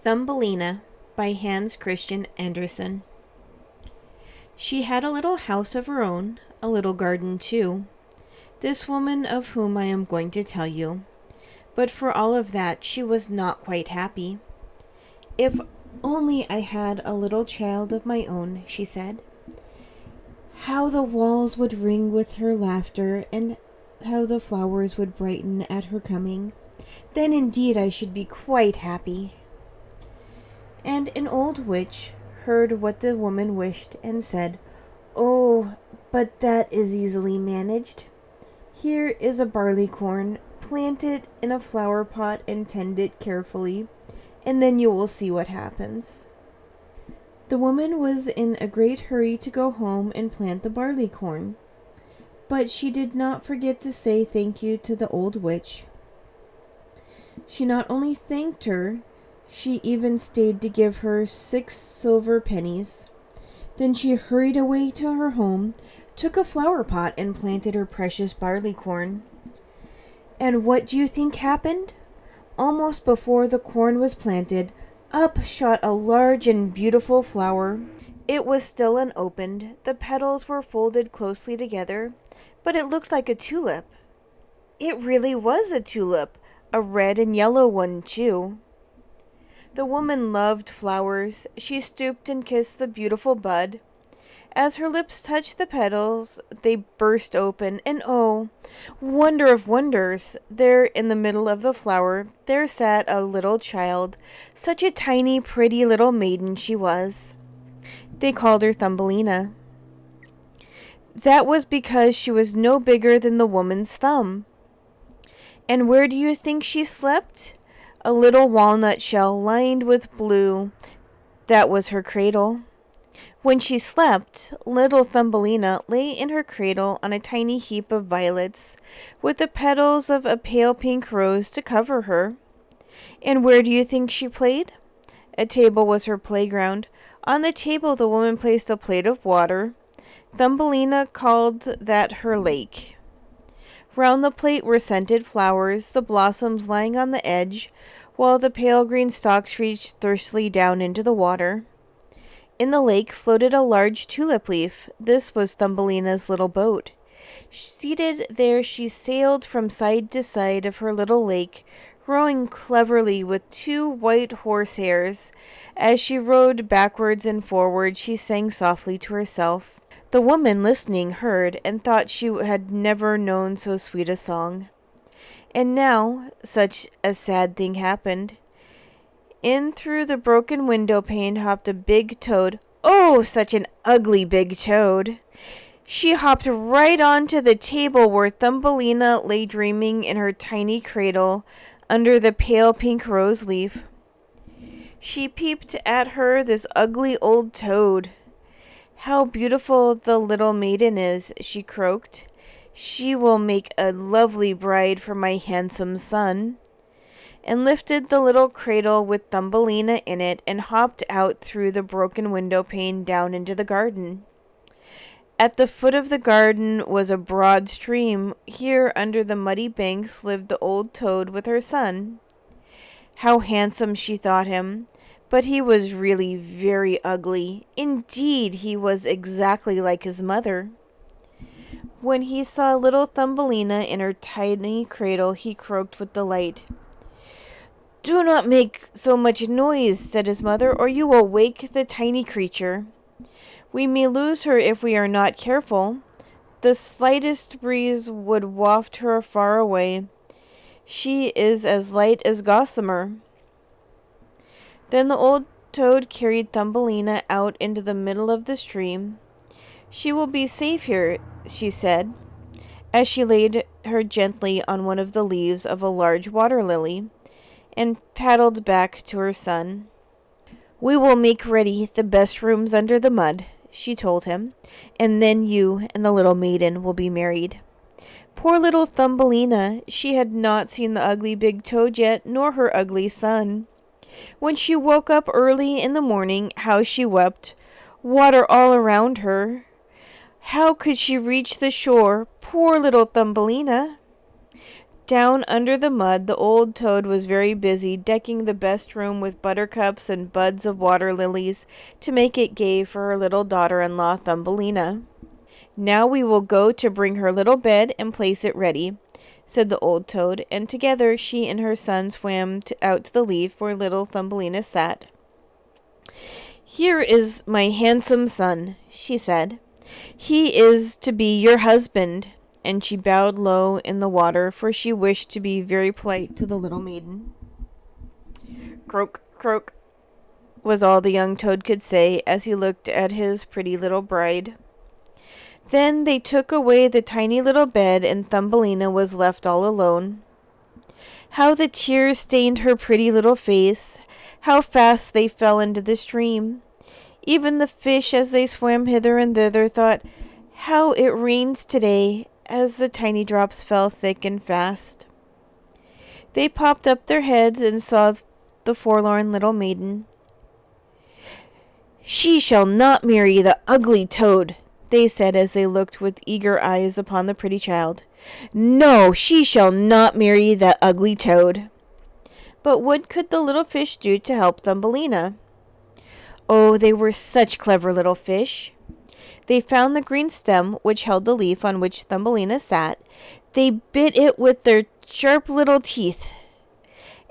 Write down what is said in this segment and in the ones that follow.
Thumbelina by Hans Christian Andersen. She had a little house of her own, a little garden too, this woman of whom I am going to tell you. But for all of that she was not quite happy. "If only I had a little child of my own," she said. "How the walls would ring with her laughter, and how the flowers would brighten at her coming. Then indeed I should be quite happy." And an old witch heard what the woman wished and said, "Oh, but that is easily managed. Here is a barley corn. Plant it in a flower pot and tend it carefully, and then you will see what happens." The woman was in a great hurry to go home and plant the barley corn, but she did not forget to say thank you to the old witch. She not only thanked her, she even stayed to give her 6 silver pennies. Then she hurried away to her home, took a flower pot, and planted her precious barley corn. And what do you think happened? Almost before the corn was planted, up shot a large and beautiful flower. It was still unopened. The petals were folded closely together, but it looked like a tulip. It really was a tulip, a red and yellow one too. The woman loved flowers. She stooped and kissed the beautiful bud. As her lips touched the petals, they burst open, and oh, wonder of wonders! There in the middle of the flower, there sat a little child. Such a tiny, pretty little maiden she was. They called her Thumbelina. That was because she was no bigger than the woman's thumb. And where do you think she slept? A little walnut shell lined with blue. That was her cradle. When she slept, little Thumbelina lay in her cradle on a tiny heap of violets, with the petals of a pale pink rose to cover her. And where do you think she played? A table was her playground. On the table the woman placed a plate of water. Thumbelina called that her lake. Round the plate were scented flowers, the blossoms lying on the edge, while the pale green stalks reached thirstily down into the water. In the lake floated a large tulip leaf. This was Thumbelina's little boat. Seated there, she sailed from side to side of her little lake, rowing cleverly with 2 white horsehairs. As she rowed backwards and forwards, she sang softly to herself. The woman listening heard and thought she had never known so sweet a song. And now such a sad thing happened. In through the broken window pane hopped a big toad. Oh, such an ugly big toad! She hopped right onto the table where Thumbelina lay dreaming in her tiny cradle under the pale pink rose leaf. She peeped at her, this ugly old toad. "How beautiful the little maiden is," she croaked. "She will make a lovely bride for my handsome son," and lifted the little cradle with Thumbelina in it and hopped out through the broken window pane down into the garden. At the foot of the garden was a broad stream. Here under the muddy banks lived the old toad with her son. How handsome she thought him, but he was really very ugly. Indeed, he was exactly like his mother. When he saw little Thumbelina in her tiny cradle, he croaked with delight. "Do not make so much noise," said his mother, "or you will wake the tiny creature. We may lose her if we are not careful. The slightest breeze would waft her far away. She is as light as gossamer." Then the old toad carried Thumbelina out into the middle of the stream. "She will be safe here," she said, as she laid her gently on one of the leaves of a large water lily, and paddled back to her son. "We will make ready the best rooms under the mud," she told him, "and then you and the little maiden will be married." Poor little Thumbelina! She had not seen the ugly big toad yet, nor her ugly son. When she woke up early in the morning, how she wept! Water all around her. How could she reach the shore? Poor little Thumbelina! Down under the mud, the old toad was very busy decking the best room with buttercups and buds of water lilies to make it gay for her little daughter-in-law, Thumbelina. "Now we will go to bring her little bed and place it ready," said the old toad, and together she and her son swam out to the leaf where little Thumbelina sat. "Here is my handsome son," she said. "He is to be your husband," and she bowed low in the water, for she wished to be very polite to the little maiden. "Croak, croak," was all the young toad could say as he looked at his pretty little bride. Then they took away the tiny little bed, and Thumbelina was left all alone. How the tears stained her pretty little face! How fast they fell into the stream! Even the fish, as they swam hither and thither, thought, "How it rains today!" as the tiny drops fell thick and fast. They popped up their heads and saw the forlorn little maiden. "She shall not marry the ugly toad," they said as they looked with eager eyes upon the pretty child. "No, she shall not marry that ugly toad." But what could the little fish do to help Thumbelina? Oh, they were such clever little fish. They found the green stem which held the leaf on which Thumbelina sat. They bit it with their sharp little teeth,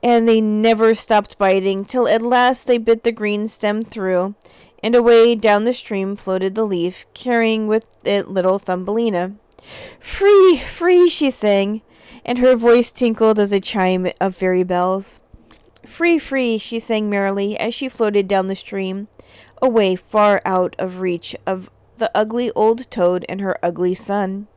and they never stopped biting till at last they bit the green stem through, and away down the stream floated the leaf, carrying with it little Thumbelina. "Free, free," she sang, and her voice tinkled as a chime of fairy bells. "Free, free," she sang merrily as she floated down the stream, away far out of reach of the ugly old toad and her ugly son.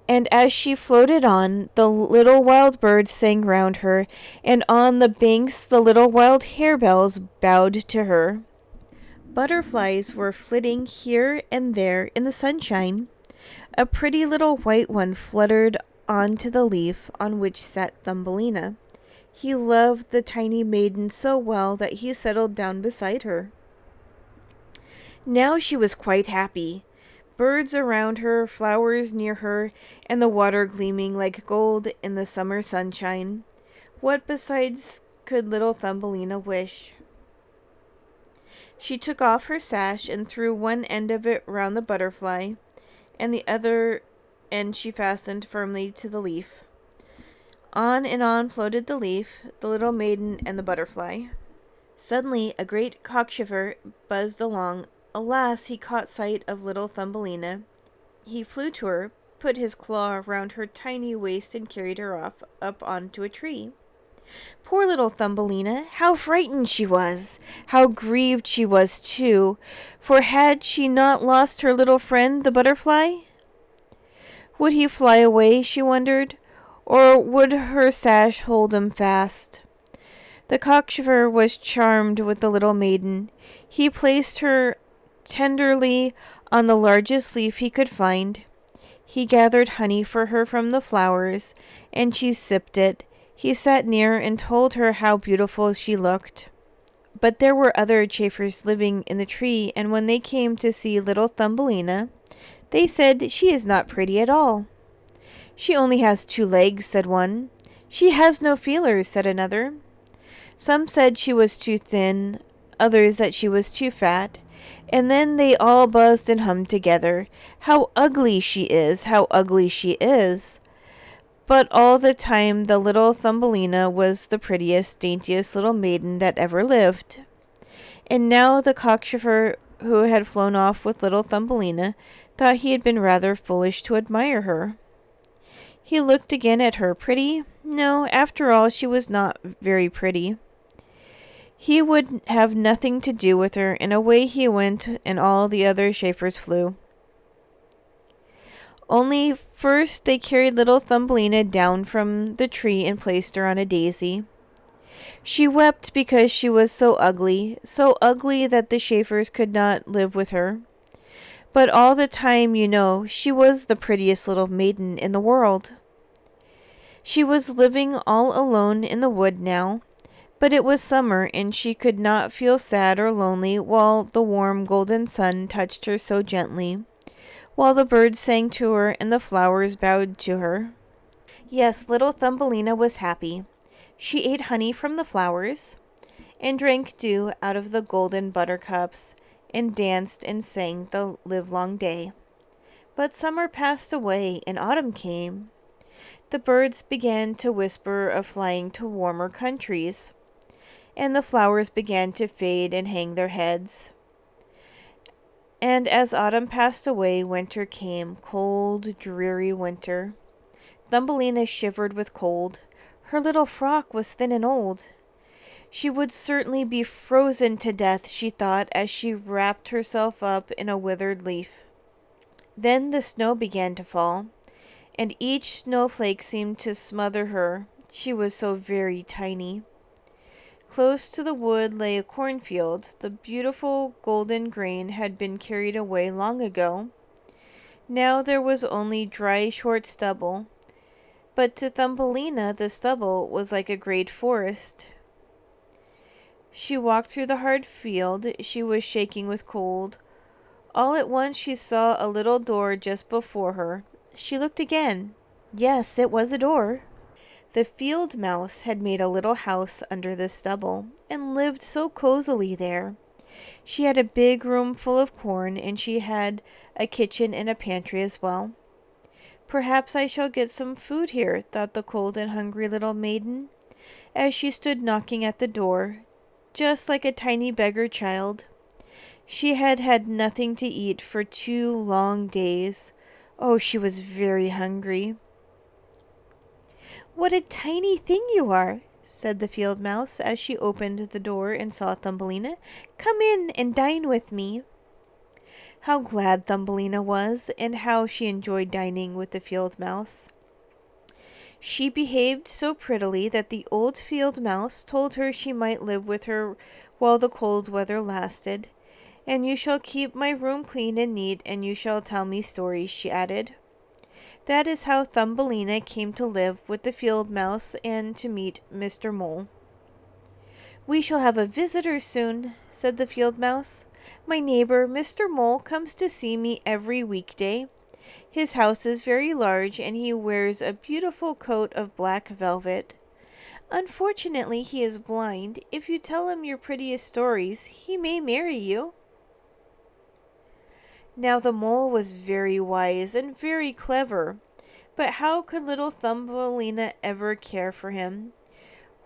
And as she floated on, the little wild birds sang round her, and on the banks the little wild harebells bowed to her. Butterflies were flitting here and there in the sunshine. A pretty little white one fluttered onto the leaf on which sat Thumbelina. He loved the tiny maiden so well that he settled down beside her. Now she was quite happy. Birds around her, flowers near her, and the water gleaming like gold in the summer sunshine. What besides could little Thumbelina wish? She took off her sash and threw one end of it round the butterfly, and the other end she fastened firmly to the leaf. On and on floated the leaf, the little maiden, and the butterfly. Suddenly a great cockchafer buzzed along. Alas, he caught sight of little Thumbelina. He flew to her, put his claw round her tiny waist, and carried her off up onto a tree. Poor little Thumbelina! How frightened she was! How grieved she was, too! For had she not lost her little friend, the butterfly? Would he fly away, she wondered, or would her sash hold him fast? The cockchafer was charmed with the little maiden. He placed her tenderly on the largest leaf he could find. He gathered honey for her from the flowers, and she sipped it. He sat near and told her how beautiful she looked. But there were other chafers living in the tree, and when they came to see little Thumbelina, they said, "She is not pretty at all." "She only has 2 legs," said one. "She has no feelers," said another. Some said she was too thin, others that she was too fat, and then they all buzzed and hummed together, "How ugly she is! How ugly she is!" But all the time the little Thumbelina was the prettiest, daintiest little maiden that ever lived. And now the cockchafer, who had flown off with little Thumbelina, thought he had been rather foolish to admire her. He looked again at her. Pretty? No, after all, she was not very pretty. He would have nothing to do with her, and away he went, and all the other chafers flew. Only first they carried little Thumbelina down from the tree and placed her on a daisy. She wept because she was so ugly that the chafers could not live with her. But all the time, you know, she was the prettiest little maiden in the world. She was living all alone in the wood now, but it was summer, and she could not feel sad or lonely while the warm golden sun touched her so gently, while the birds sang to her and the flowers bowed to her. Yes, little Thumbelina was happy. She ate honey from the flowers, and drank dew out of the golden buttercups, and danced and sang the livelong day. But summer passed away, and autumn came. The birds began to whisper of flying to warmer countries, and the flowers began to fade and hang their heads. And as autumn passed away, winter came, cold, dreary winter. Thumbelina shivered with cold. Her little frock was thin and old. She would certainly be frozen to death, she thought, as she wrapped herself up in a withered leaf. Then the snow began to fall, and each snowflake seemed to smother her. She was so very tiny. Close to the wood lay a cornfield. The beautiful golden grain had been carried away long ago. Now there was only dry, short stubble. But to Thumbelina the stubble was like a great forest. She walked through the hard field. She was shaking with cold. All at once she saw a little door just before her. She looked again. Yes, it was a door. The field mouse had made a little house under the stubble, and lived so cozily there. She had a big room full of corn, and she had a kitchen and a pantry as well. Perhaps I shall get some food here, thought the cold and hungry little maiden, as she stood knocking at the door, just like a tiny beggar child. She had had nothing to eat for 2 long days. Oh, she was very hungry. "What a tiny thing you are," said the field mouse as she opened the door and saw Thumbelina. "Come in and dine with me." How glad Thumbelina was, and how she enjoyed dining with the field mouse. She behaved so prettily that the old field mouse told her she might live with her while the cold weather lasted. "And you shall keep my room clean and neat, and you shall tell me stories," she added. That is how Thumbelina came to live with the field mouse and to meet Mr. Mole. "We shall have a visitor soon," said the field mouse. "My neighbor, Mr. Mole, comes to see me every weekday. His house is very large, and he wears a beautiful coat of black velvet. Unfortunately, he is blind. If you tell him your prettiest stories, he may marry you." Now the mole was very wise and very clever, but how could little Thumbelina ever care for him?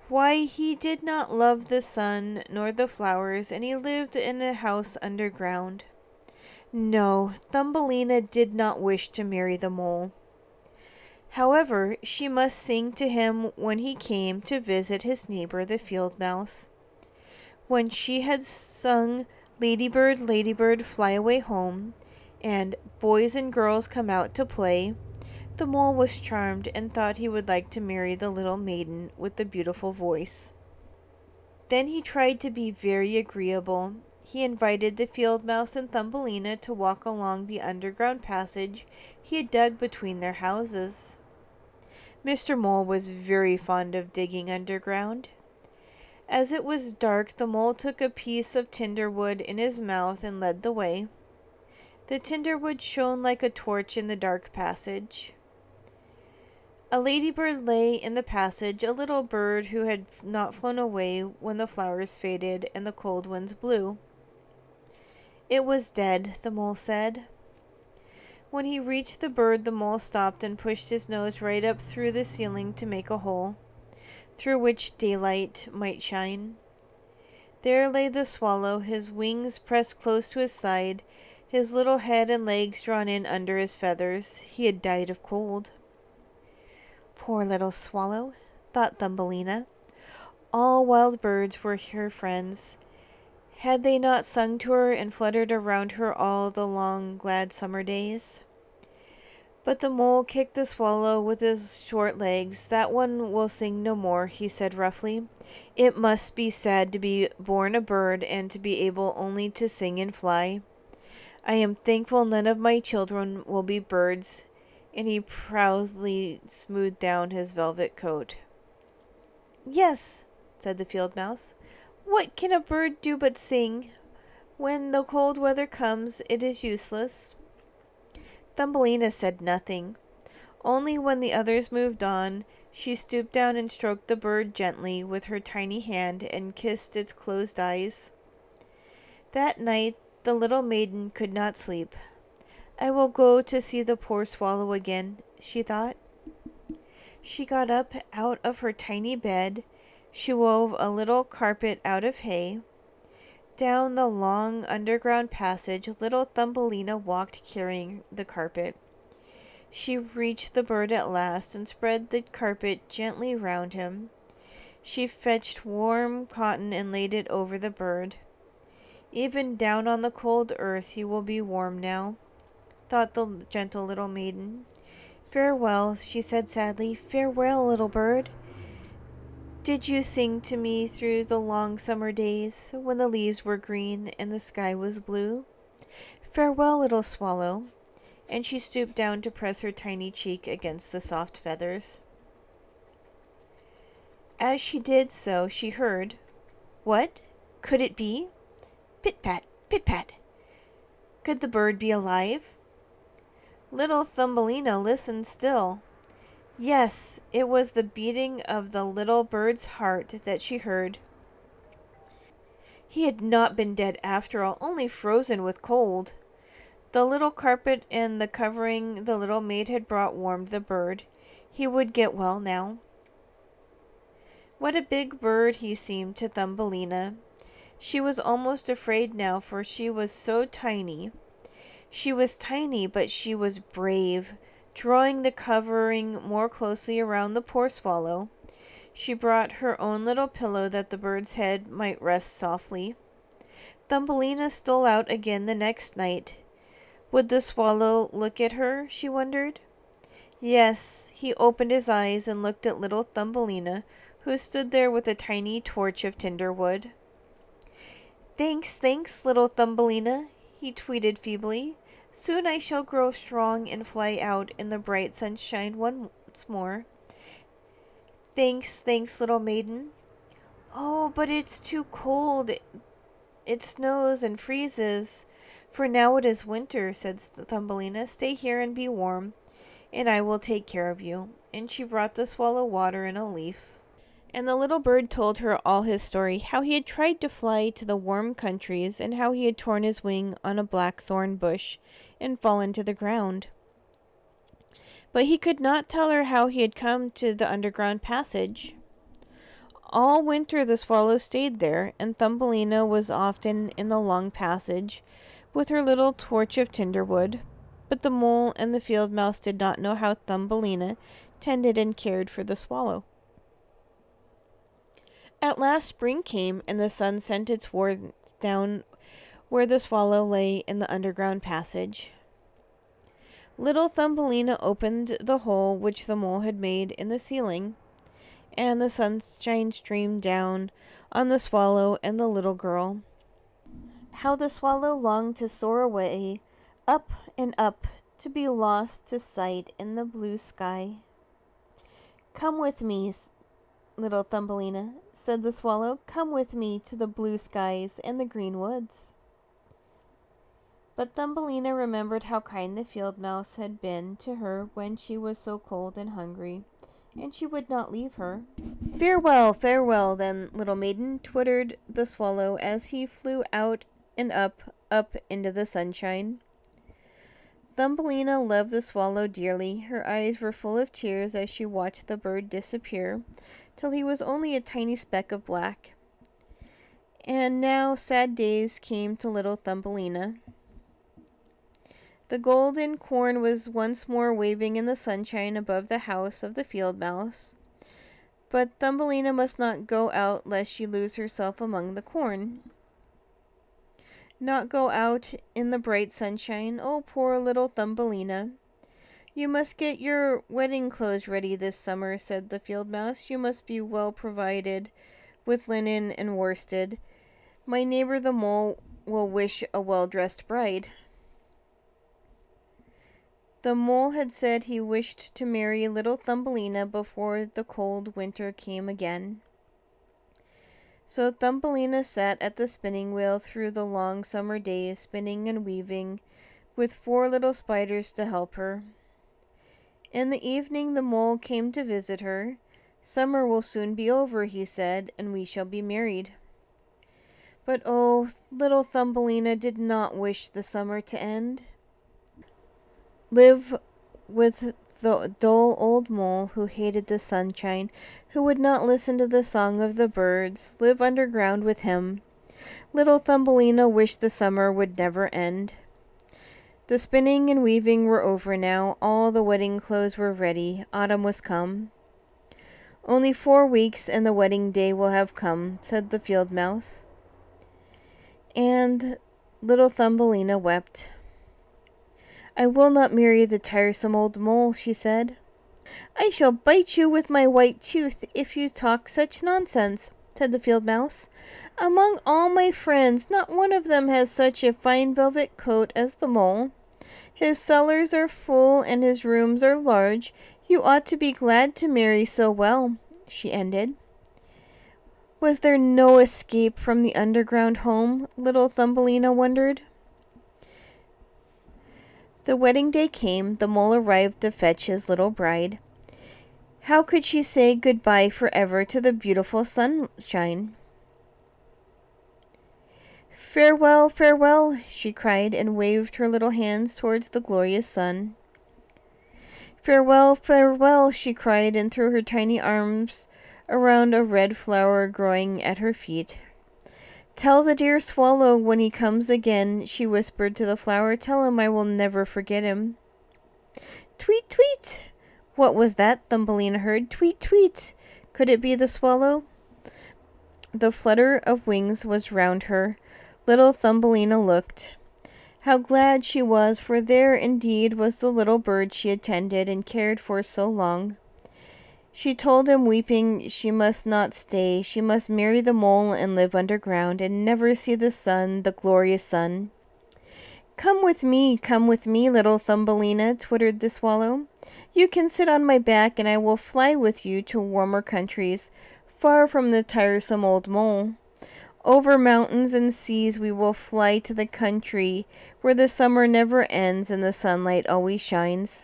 Why, he did not love the sun nor the flowers, and he lived in a house underground. No, Thumbelina did not wish to marry the mole. However, she must sing to him when he came to visit his neighbor the field mouse. When she had sung "Ladybird, ladybird, fly away home," and "Boys and girls come out to play," the mole was charmed and thought he would like to marry the little maiden with the beautiful voice. Then he tried to be very agreeable. He invited the field mouse and Thumbelina to walk along the underground passage he had dug between their houses. Mr. Mole was very fond of digging underground. As it was dark, the mole took a piece of tinder wood in his mouth and led the way. The tinder wood shone like a torch in the dark passage. A ladybird lay in the passage, a little bird who had not flown away when the flowers faded and the cold winds blew. It was dead, the mole said. When he reached the bird, the mole stopped and pushed his nose right up through the ceiling to make a hole, through which daylight might shine. There lay the swallow, his wings pressed close to his side, his little head and legs drawn in under his feathers. He had died of cold. Poor little swallow, thought Thumbelina. All wild birds were her friends. Had they not sung to her and fluttered around her all the long, glad summer days? But the mole kicked the swallow with his short legs. "That one will sing no more," he said roughly. "It must be sad to be born a bird and to be able only to sing and fly. I am thankful none of my children will be birds," and he proudly smoothed down his velvet coat. "Yes," said the field mouse. "What can a bird do but sing? When the cold weather comes, it is useless." Thumbelina said nothing. Only when the others moved on, she stooped down and stroked the bird gently with her tiny hand and kissed its closed eyes. That night the little maiden could not sleep. I will go to see the poor swallow again, she thought. She got up out of her tiny bed. She wove a little carpet out of hay. Down the long underground passage little Thumbelina walked carrying the carpet. She reached the bird at last and spread the carpet gently round him. She fetched warm cotton and laid it over the bird. Even down on the cold earth he will be warm now, thought the gentle little maiden. Farewell, she said sadly. Farewell, little bird. Did you sing to me through the long summer days when the leaves were green and the sky was blue? Farewell, little swallow. And she stooped down to press her tiny cheek against the soft feathers. As she did so, she heard, what? Could it be? Pit-pat, pit-pat. Could the bird be alive? Little Thumbelina listened still. Yes, it was the beating of the little bird's heart that she heard. He had not been dead after all, only frozen with cold. The little carpet and the covering the little maid had brought warmed the bird. He would get well now. What a big bird he seemed to Thumbelina. She was almost afraid now, for she was so tiny. She was tiny, but she was brave. Drawing the covering more closely around the poor swallow, she brought her own little pillow that the bird's head might rest softly. Thumbelina stole out again the next night. Would the swallow look at her, she wondered? Yes, he opened his eyes and looked at little Thumbelina, who stood there with a tiny torch of tinder wood. Thanks, thanks, little Thumbelina, he tweeted feebly. Soon I shall grow strong and fly out in the bright sunshine once more. Thanks, thanks, little maiden. Oh, but it's too cold. It snows and freezes. For now it is winter, said Thumbelina. Stay here and be warm, and I will take care of you. And she brought the swallow water in a leaf. And the little bird told her all his story, how he had tried to fly to the warm countries, and how he had torn his wing on a blackthorn bush and fallen to the ground. But he could not tell her how he had come to the underground passage. All winter the swallow stayed there, and Thumbelina was often in the long passage with her little torch of tinder wood. But the mole and the field mouse did not know how Thumbelina tended and cared for the swallow. At last spring came, and the sun sent its warmth down where the swallow lay in the underground passage. Little Thumbelina opened the hole which the mole had made in the ceiling, and the sunshine streamed down on the swallow and the little girl. How the swallow longed to soar away, up and up, to be lost to sight in the blue sky. Come with me, little Thumbelina, said the swallow. Come with me to the blue skies and the green woods. But Thumbelina remembered how kind the field mouse had been to her when she was so cold and hungry, and she would not leave her. Farewell, farewell, then, little maiden, twittered the swallow as he flew out and up, up into the sunshine. Thumbelina loved the swallow dearly. Her eyes were full of tears as she watched the bird disappear, till he was only a tiny speck of black. And now sad days came to little Thumbelina. The golden corn was once more waving in the sunshine above the house of the field mouse. But Thumbelina must not go out lest she lose herself among the corn. Not go out in the bright sunshine. Oh, poor little Thumbelina. You must get your wedding clothes ready this summer, said the field mouse. You must be well provided with linen and worsted. My neighbor the mole will wish a well-dressed bride. The mole had said he wished to marry little Thumbelina before the cold winter came again. So Thumbelina sat at the spinning wheel through the long summer days, spinning and weaving, with 4 little spiders to help her. In the evening the mole came to visit her. "Summer will soon be over," he said, "and we shall be married." But oh, little Thumbelina did not wish the summer to end. Live with the dull old mole who hated the sunshine, who would not listen to the song of the birds, live underground with him. Little Thumbelina wished the summer would never end. The spinning and weaving were over now. All the wedding clothes were ready. Autumn was come. "Only 4 weeks and the wedding day will have come," said the field mouse. And little Thumbelina wept. "I will not marry the tiresome old mole," she said. "I shall bite you with my white tooth if you talk such nonsense," said the field mouse. "Among all my friends, not one of them has such a fine velvet coat as the mole. His cellars are full and his rooms are large. You ought to be glad to marry so well," she ended. Was there no escape from the underground home? Little Thumbelina wondered. The wedding day came. The mole arrived to fetch his little bride. How could she say goodbye forever to the beautiful sunshine? "Farewell, farewell," she cried, and waved her little hands towards the glorious sun. "Farewell, farewell," she cried, and threw her tiny arms around a red flower growing at her feet. "Tell the dear swallow when he comes again," she whispered to the flower. "Tell him I will never forget him." Tweet, tweet! What was that? Thumbelina heard. Tweet, tweet! Could it be the swallow? The flutter of wings was round her. Little Thumbelina looked. How glad she was, for there indeed was the little bird she had tended and cared for so long. She told him, weeping, she must not stay. She must marry the mole and live underground and never see the sun, the glorious sun. Come with me, little Thumbelina," twittered the swallow. "You can sit on my back and I will fly with you to warmer countries, far from the tiresome old mole. Over mountains and seas we will fly to the country where the summer never ends and the sunlight always shines."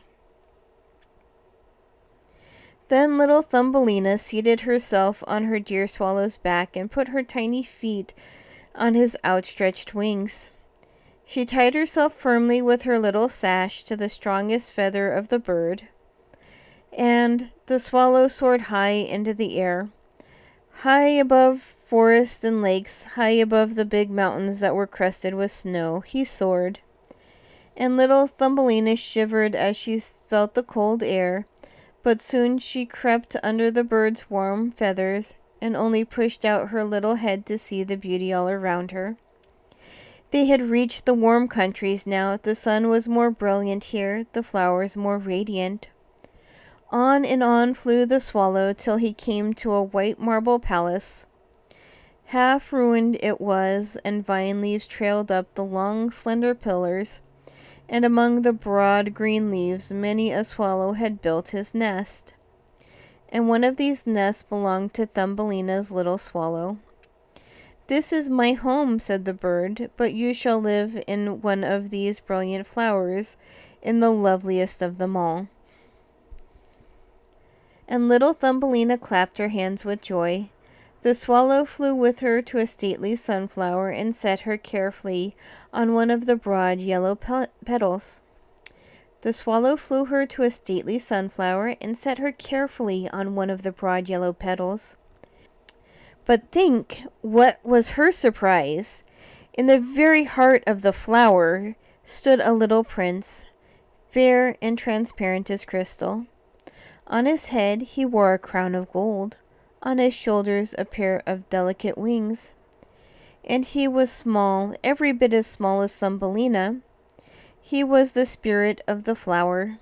Then little Thumbelina seated herself on her dear swallow's back and put her tiny feet on his outstretched wings. She tied herself firmly with her little sash to the strongest feather of the bird, and the swallow soared high into the air, high above forests and lakes, high above the big mountains that were crusted with snow. He soared, and little Thumbelina shivered as she felt the cold air, but soon she crept under the bird's warm feathers and only pushed out her little head to see the beauty all around her. They had reached the warm countries now. The sun was more brilliant here, the flowers more radiant. On and on flew the swallow till he came to a white marble palace. Half ruined it was, and vine leaves trailed up the long slender pillars, and among the broad green leaves many a swallow had built his nest. And one of these nests belonged to Thumbelina's little swallow. "This is my home," said the bird, "but you shall live in one of these brilliant flowers, in the loveliest of them all." And little Thumbelina clapped her hands with joy. The swallow flew with her to a stately sunflower and set her carefully on one of the broad yellow petals. The swallow flew her to a stately sunflower and set her carefully on one of the broad yellow petals. But think what was her surprise! In the very heart of the flower stood a little prince, fair and transparent as crystal. On his head he wore a crown of gold, on his shoulders a pair of delicate wings, and he was small, every bit as small as Thumbelina. He was the spirit of the flower.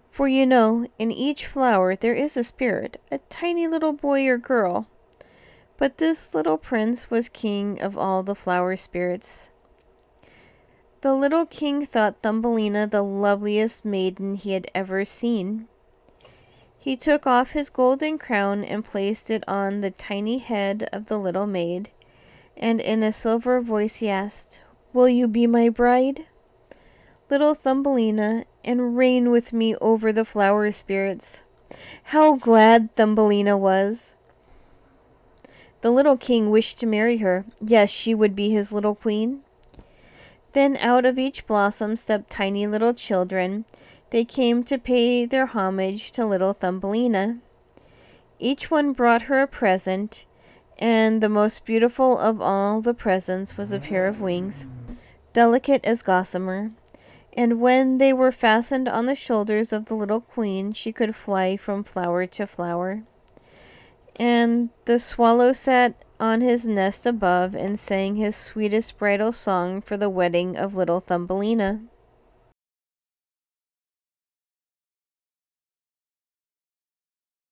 For you know, in each flower there is a spirit, a tiny little boy or girl. But this little prince was king of all the flower spirits. The little king thought Thumbelina the loveliest maiden he had ever seen. He took off his golden crown and placed it on the tiny head of the little maid, and in a silver voice he asked, "Will you be my bride?" little Thumbelina, and reign with me over the flower spirits." How glad Thumbelina was! The little king wished to marry her. Yes, she would be his little queen. Then out of each blossom stepped tiny little children. They came to pay their homage to little Thumbelina. Each one brought her a present, and the most beautiful of all the presents was a pair of wings, delicate as gossamer. And when they were fastened on the shoulders of the little queen, she could fly from flower to flower. And the swallow sat on his nest above and sang his sweetest bridal song for the wedding of little Thumbelina.